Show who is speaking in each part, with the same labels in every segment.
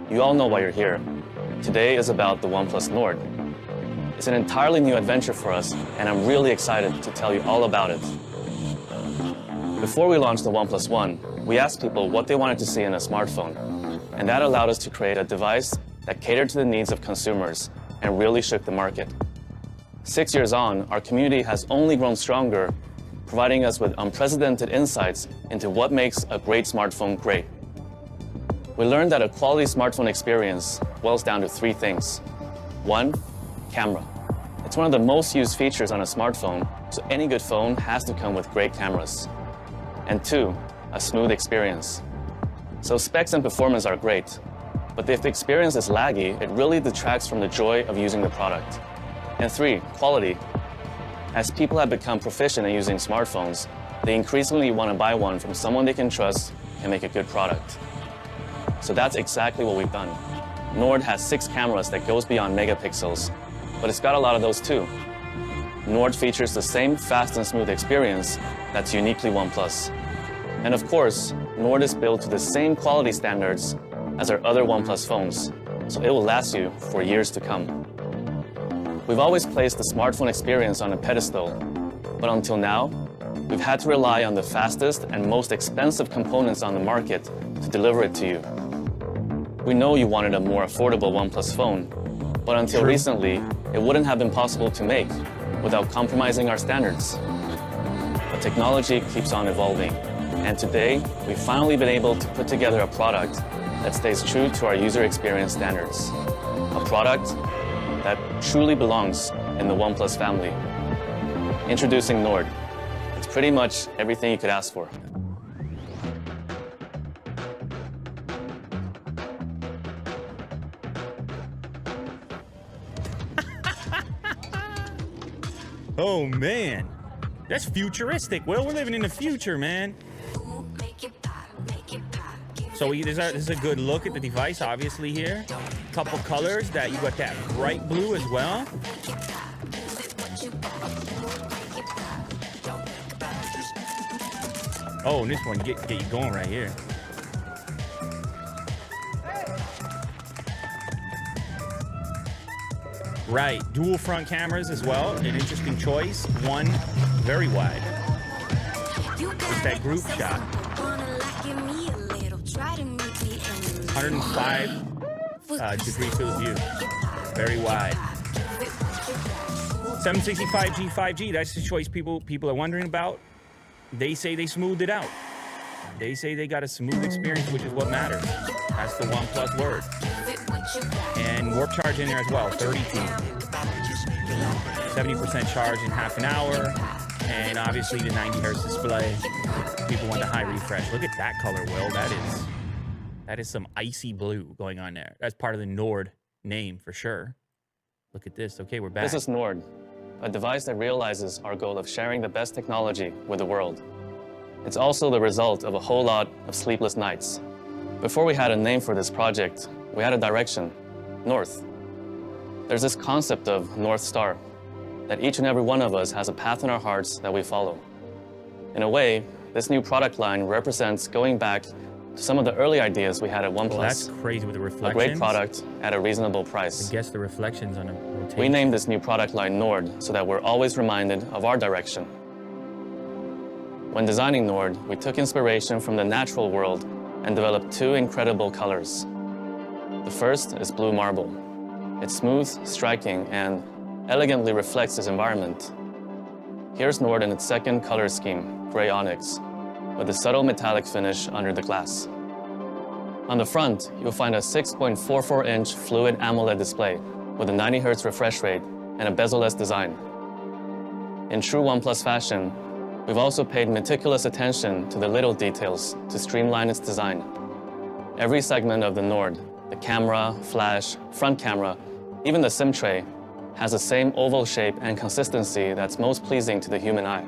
Speaker 1: You all know why you're here. Today is about the OnePlus Nord. It's an entirely new adventure for us, and I'm really excited to tell you all about it. Before we launched the OnePlus One, we asked people what they wanted to see in a smartphone, and that allowed us to create a device that catered to the needs of consumers and really shook the market. 6 years on, our community has only grown stronger, providing us with unprecedented insights into what makes a great smartphone great. We learned that a quality smartphone experience boils down to 3 things. 1, camera. It's one of the most used features on a smartphone, so any good phone has to come with great cameras. And 2, a smooth experience. So specs and performance are great, but if the experience is laggy, it really detracts from the joy of using the product. And 3, quality. As people have become proficient in using smartphones, they increasingly want to buy one from someone they can trust and make a good product. So that's exactly what we've done. Nord has 6 cameras that goes beyond megapixels, but it's got a lot of those too. Nord features the same fast and smooth experience that's uniquely OnePlus. And of course, Nord is built to the same quality standards as our other OnePlus phones, so it will last you for years to come. We've always placed the smartphone experience on a pedestal, but until now, we've had to rely on the fastest and most expensive components on the market to deliver it to you. We know you wanted a more affordable OnePlus phone, but until recently, it wouldn't have been possible to make without compromising our standards. But technology keeps on evolving, and today, we've finally been able to put together a product that stays true to our user experience standards. A product that truly belongs in the OnePlus family. Introducing Nord. It's pretty much everything you could ask for.
Speaker 2: Oh man, that's futuristic. Well, we're living in the future, man. So this is a good look at the device, obviously here. Couple colors that you got that bright blue as well. Oh, and this one get you going right here. Right, dual front cameras as well. An interesting choice. One very wide. It's that group shot. 105 degree field of view. Very wide. 765G 5G. That's the choice people are wondering about. They say they smoothed it out. They say they got a smooth experience, which is what matters. That's the OnePlus word. And warp charge in there as well, 32. 70% charge in half an hour. And obviously the 90 hertz display. People want the high refresh. Look at that color, Will. That is some icy blue going on there. That's part of the Nord name for sure. Look at this. Okay, we're back.
Speaker 1: This is Nord, a device that realizes our goal of sharing the best technology with the world. It's also the result of a whole lot of sleepless nights. Before we had a name for this project, we had a direction, north. There's this concept of North Star, that each and every one of us has a path in our hearts that we follow. In a way, this new product line represents going back to some of the early ideas we had at OnePlus.
Speaker 2: Well, that's crazy with the reflections.
Speaker 1: A great product at a reasonable price.
Speaker 2: I guess the reflections on a rotation.
Speaker 1: We named this new product line Nord so that we're always reminded of our direction. When designing Nord, we took inspiration from the natural world and developed 2 incredible colors. The first is blue marble. It's smooth, striking, and elegantly reflects its environment. Here's Nord in its second color scheme, gray onyx, with a subtle metallic finish under the glass. On the front, you'll find a 6.44-inch Fluid AMOLED display with a 90 Hz refresh rate and a bezel-less design. In true OnePlus fashion, we've also paid meticulous attention to the little details to streamline its design. Every segment of the Nord, the camera, flash, front camera, even the SIM tray, has the same oval shape and consistency that's most pleasing to the human eye.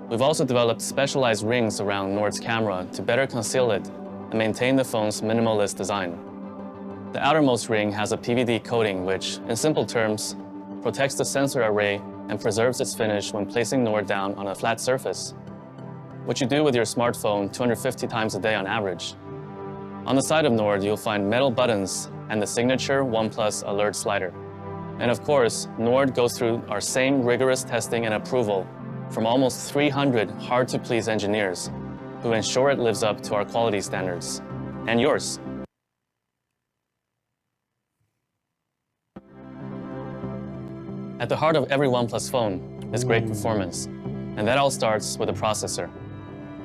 Speaker 1: We've also developed specialized rings around Nord's camera to better conceal it and maintain the phone's minimalist design. The outermost ring has a PVD coating which, in simple terms, protects the sensor array and preserves its finish when placing Nord down on a flat surface, which you do with your smartphone 250 times a day on average. On the side of Nord, you'll find metal buttons and the signature OnePlus alert slider. And of course, Nord goes through our same rigorous testing and approval from almost 300 hard-to-please engineers who ensure it lives up to our quality standards. And yours. At the heart of every OnePlus phone is great performance, and that all starts with the processor.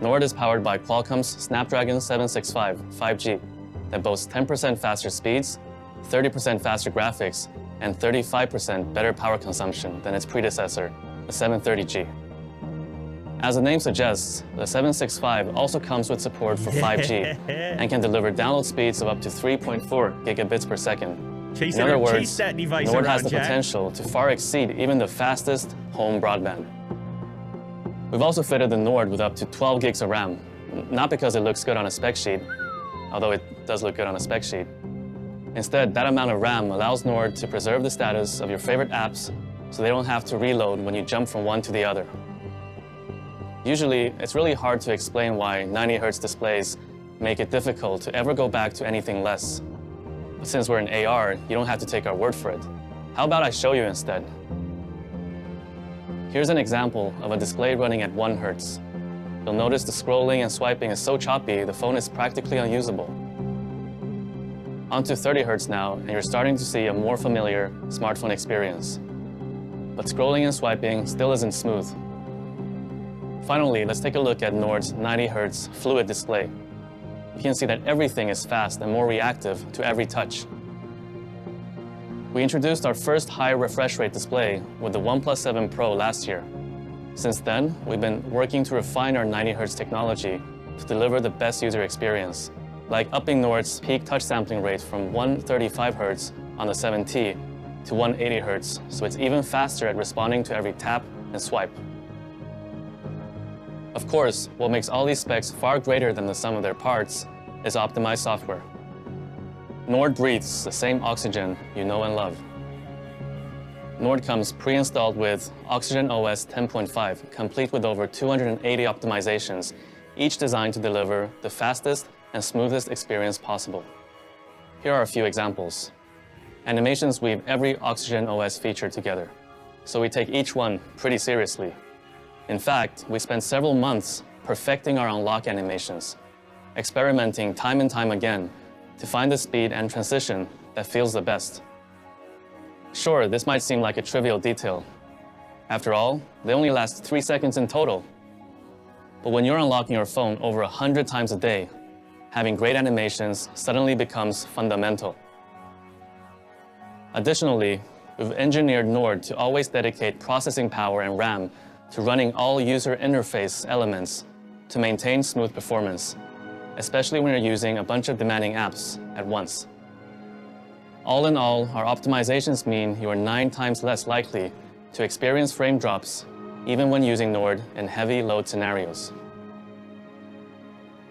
Speaker 1: Nord is powered by Qualcomm's Snapdragon 765 5G that boasts 10% faster speeds, 30% faster graphics, and 35% better power consumption than its predecessor, the 730G. As the name suggests, the 765 also comes with support for 5G and can deliver download speeds of up to 3.4 gigabits per second. In other words, Nord has the potential to far exceed even the fastest home broadband. We've also fitted the Nord with up to 12 gigs of RAM, not because it looks good on a spec sheet, although it does look good on a spec sheet. Instead, that amount of RAM allows Nord to preserve the status of your favorite apps so they don't have to reload when you jump from one to the other. Usually, it's really hard to explain why 90Hz displays make it difficult to ever go back to anything less. But since we're in AR, you don't have to take our word for it. How about I show you instead? Here's an example of a display running at 1 Hz. You'll notice the scrolling and swiping is so choppy, the phone is practically unusable. Onto 30 Hz now, and you're starting to see a more familiar smartphone experience. But scrolling and swiping still isn't smooth. Finally, let's take a look at Nord's 90 Hz Fluid display. You can see that everything is fast and more reactive to every touch. We introduced our first high refresh rate display with the OnePlus 7 Pro last year. Since then, we've been working to refine our 90 Hz technology to deliver the best user experience, like upping Nord's peak touch sampling rate from 135 Hz on the 7T to 180 Hz, so it's even faster at responding to every tap and swipe. Of course, what makes all these specs far greater than the sum of their parts is optimized software. Nord breathes the same oxygen you know and love. Nord comes pre-installed with Oxygen OS 10.5, complete with over 280 optimizations, each designed to deliver the fastest and smoothest experience possible. Here are a few examples. Animations weave every Oxygen OS feature together, so we take each one pretty seriously. In fact, we spent several months perfecting our unlock animations, experimenting time and time again to find the speed and transition that feels the best. Sure, this might seem like a trivial detail. After all, they only last 3 seconds in total. But when you're unlocking your phone over 100 times a day, having great animations suddenly becomes fundamental. Additionally, we've engineered Nord to always dedicate processing power and RAM to running all user interface elements to maintain smooth performance, especially when you're using a bunch of demanding apps at once. All in all, our optimizations mean you are 9 times less likely to experience frame drops, even when using Nord in heavy load scenarios.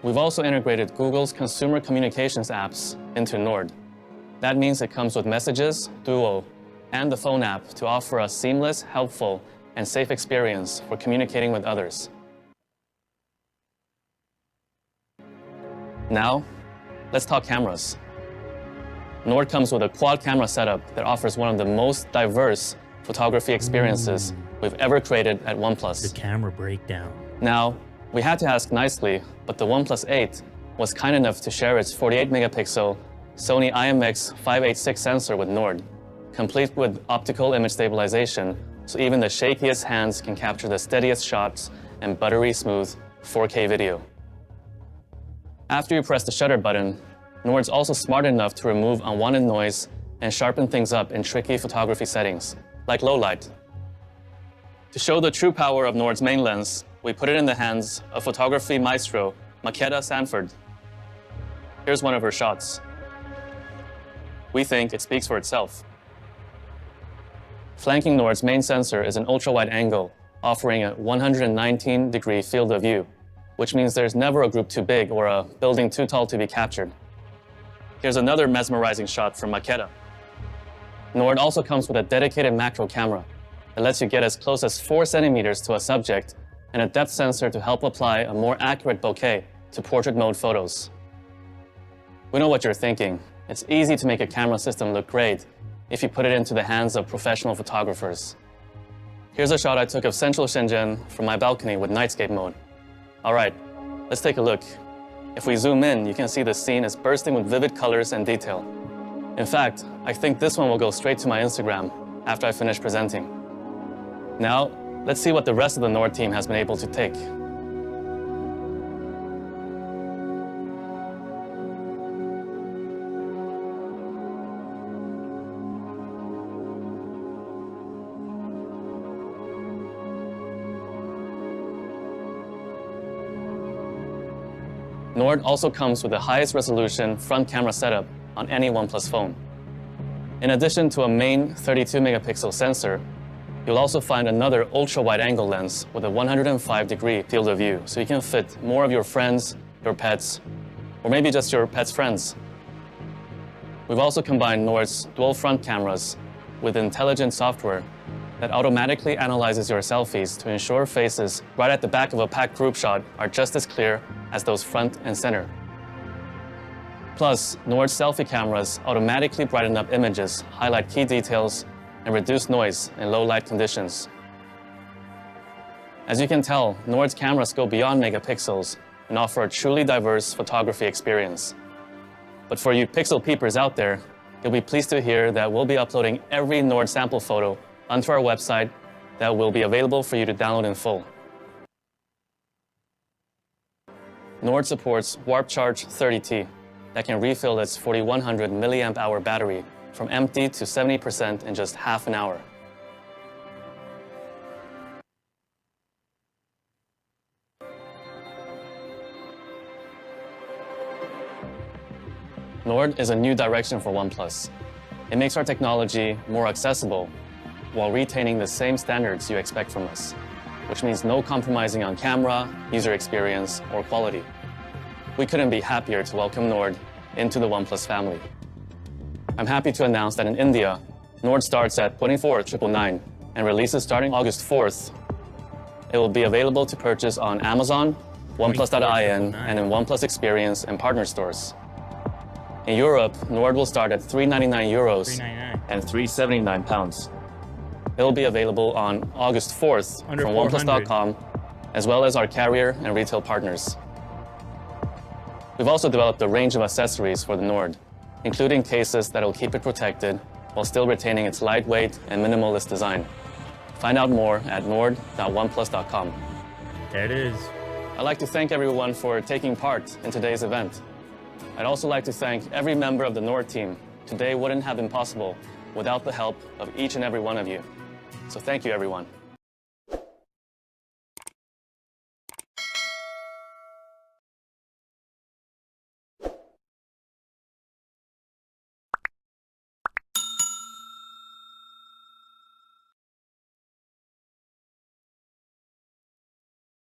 Speaker 1: We've also integrated Google's consumer communications apps into Nord. That means it comes with Messages, Duo, and the phone app to offer a seamless, helpful, and safe experience for communicating with others. Now, let's talk cameras. Nord comes with a quad camera setup that offers one of the most diverse photography experiences we've ever created at OnePlus.
Speaker 2: The camera breakdown.
Speaker 1: Now, we had to ask nicely, but the OnePlus 8 was kind enough to share its 48-megapixel Sony IMX586 sensor with Nord, complete with optical image stabilization, so even the shakiest hands can capture the steadiest shots and buttery smooth 4K video. After you press the shutter button, Nord's also smart enough to remove unwanted noise and sharpen things up in tricky photography settings, like low light. To show the true power of Nord's main lens, we put it in the hands of photography maestro Makeda Sanford. Here's one of her shots. We think it speaks for itself. Flanking Nord's main sensor is an ultra-wide angle, offering a 119-degree field of view, which means there's never a group too big or a building too tall to be captured. Here's another mesmerizing shot from Makeda. Nord also comes with a dedicated macro camera that lets you get as close as 4 centimeters to a subject and a depth sensor to help apply a more accurate bokeh to portrait mode photos. We know what you're thinking. It's easy to make a camera system look great if you put it into the hands of professional photographers. Here's a shot I took of central Shenzhen from my balcony with nightscape mode. All right, let's take a look. If we zoom in, you can see the scene is bursting with vivid colors and detail. In fact, I think this one will go straight to my Instagram after I finish presenting. Now, let's see what the rest of the Nord team has been able to take. Nord also comes with the highest resolution front camera setup on any OnePlus phone. In addition to a main 32-megapixel sensor, you'll also find another ultra-wide-angle lens with a 105-degree field of view, so you can fit more of your friends, your pets, or maybe just your pet's friends. We've also combined Nord's dual front cameras with intelligent software that automatically analyzes your selfies to ensure faces right at the back of a packed group shot are just as clear as those front and center. Plus, Nord's selfie cameras automatically brighten up images, highlight key details, and reduce noise in low light conditions. As you can tell, Nord's cameras go beyond megapixels and offer a truly diverse photography experience. But for you pixel peepers out there, you'll be pleased to hear that we'll be uploading every Nord sample photo onto our website that will be available for you to download in full. Nord supports Warp Charge 30T that can refill its 4100 milliamp hour battery from empty to 70% in just half an hour. Nord is a new direction for OnePlus. It makes our technology more accessible while retaining the same standards you expect from us, which means no compromising on camera, user experience, or quality. We couldn't be happier to welcome Nord into the OnePlus family. I'm happy to announce that in India, Nord starts at 24,999 and releases starting August 4th. It will be available to purchase on Amazon, OnePlus.in, and in OnePlus Experience and partner stores. In Europe, Nord will start at €399 and £379. It will be available on August 4th from OnePlus.com, as well as our carrier and retail partners. We've also developed a range of accessories for the Nord, including cases that will keep it protected while still retaining its lightweight and minimalist design. Find out more at nord.oneplus.com.
Speaker 2: There it is.
Speaker 1: I'd like to thank everyone for taking part in today's event. I'd also like to thank every member of the Nord team. Today wouldn't have been possible without the help of each and every one of you. So thank you, everyone.